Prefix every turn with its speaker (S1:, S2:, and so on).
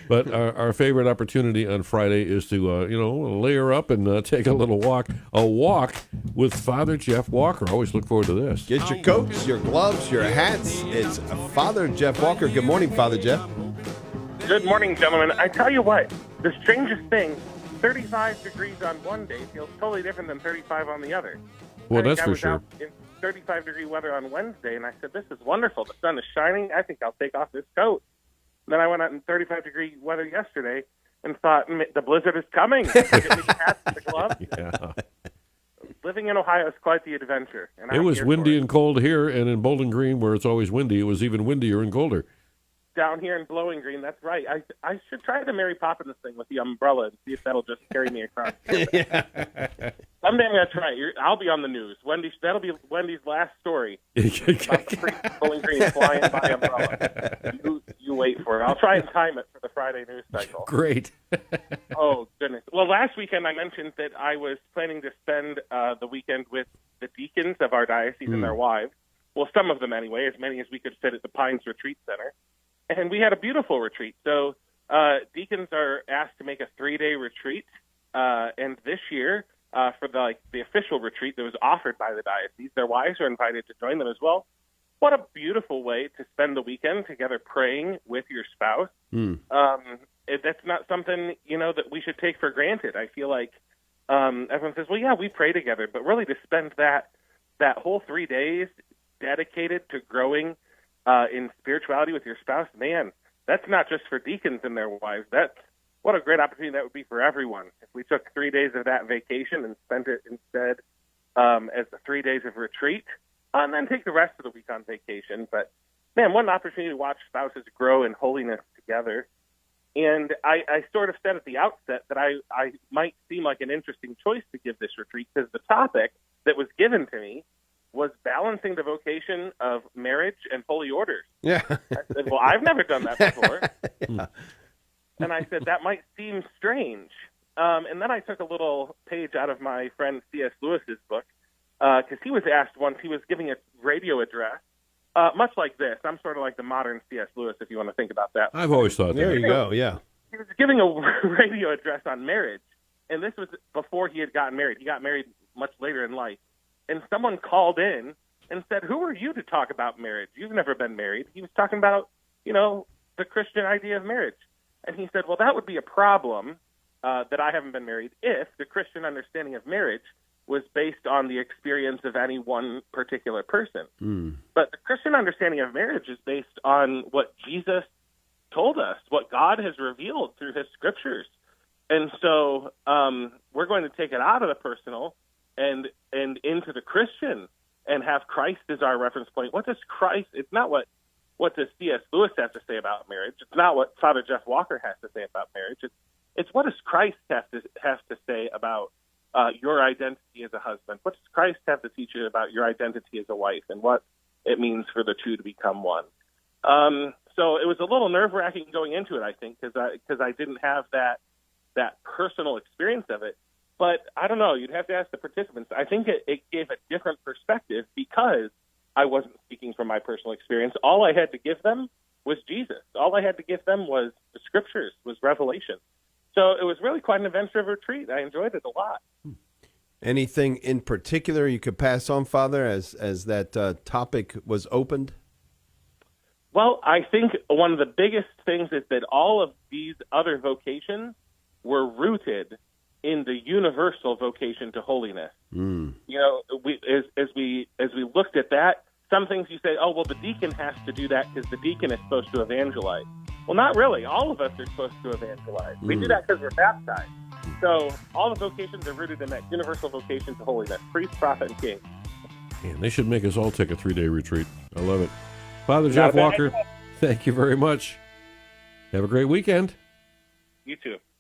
S1: But our favorite opportunity on Friday is to, layer up and take a little walk. A walk with Father Jeff Walker. Always look forward to this.
S2: Get your coats, your gloves, your hats. It's Father Jeff Walker. Good morning, Father Jeff.
S3: Good morning, gentlemen. I tell you what, the strangest thing, 35 degrees on one day feels totally different than 35 on the other.
S1: Well, that's for sure.
S3: I was out in 35-degree weather on Wednesday, and I said, this is wonderful. The sun is shining. I think I'll take off this coat. Then I went out in 35-degree weather yesterday and thought, the blizzard is coming. Get me the hats and the gloves.
S1: Yeah.
S3: Living in Ohio is quite the adventure. And
S1: It was windy and cold here, and in Bowling Green, where it's always windy, it was even windier and colder.
S3: Down here in Bowling Green, that's right. I should try the Mary Poppins thing with the umbrella and see if that'll just carry me across.
S2: Yeah.
S3: Someday I'm going to try it. I'll be on the news. That'll be Wendy's last story about the priest of Bowling Green flying by umbrella. You wait for it. I'll try and time it for the Friday news cycle.
S1: Great.
S3: Oh, goodness. Well, last weekend I mentioned that I was planning to spend the weekend with the deacons of our diocese and their wives. Well, some of them anyway, as many as we could fit at the Pines Retreat Center. And we had a beautiful retreat. So deacons are asked to make a 3-day retreat. And this year, for the official retreat that was offered by the diocese, their wives are invited to join them as well. What a beautiful way to spend the weekend together praying with your spouse. That's not something, that we should take for granted. I feel like everyone says, well, yeah, we pray together. But really to spend that whole 3 days dedicated to growing in spirituality with your spouse, man, that's not just for deacons and their wives. What a great opportunity that would be for everyone. If we took 3 days of that vacation and spent it instead as the 3 days of retreat, and then take the rest of the week on vacation. But, man, what an opportunity to watch spouses grow in holiness together. And I sort of said at the outset that I might seem like an interesting choice to give this retreat because the topic that was given to me was balancing the vocation of marriage and holy orders.
S2: Yeah.
S3: I said, well, I've never done that before.
S2: Yeah.
S3: And I said, that might seem strange. And then I took a little page out of my friend C.S. Lewis's book, because he was asked once, he was giving a radio address, much like this. I'm sort of like the modern C.S. Lewis, if you want to think about that.
S1: I've always thought that.
S2: There you go, yeah.
S3: He was giving a radio address on marriage, and this was before he had gotten married. He got married much later in life. And someone called in and said, who are you to talk about marriage? You've never been married. He was talking about, the Christian idea of marriage. And he said, well, that would be a problem that I haven't been married if the Christian understanding of marriage was based on the experience of any one particular person. But the Christian understanding of marriage is based on what Jesus told us, what God has revealed through his scriptures. And so we're going to take it out of the personal and into the Christian and have Christ as our reference point. What does Christ, it's not what does C.S. Lewis have to say about marriage. It's not what Father Jeff Walker has to say about marriage. It's what does Christ have to say about your identity as a husband? What does Christ have to teach you about your identity as a wife and what it means for the two to become one? So it was a little nerve-wracking going into it, I think, because I didn't have that personal experience of it. But I don't know. You'd have to ask the participants. I think it gave a different perspective because I wasn't speaking from my personal experience. All I had to give them was Jesus. All I had to give them was the scriptures, was revelation. So it was really quite an adventure of retreat. I enjoyed it a lot.
S2: Anything in particular you could pass on, Father, as that topic was opened?
S3: Well, I think one of the biggest things is that all of these other vocations were rooted in the universal vocation to holiness. As we looked at that, some things you say, oh, well, the deacon has to do that because the deacon is supposed to evangelize. Well, not really. All of us are supposed to evangelize. We do that because we're baptized. So all the vocations are rooted in that universal vocation to holiness, priest, prophet, and king.
S1: Man, they should make us all take a 3-day retreat. I love it. Father Jeff Walker, thank you very much. Have a great weekend.
S3: You too.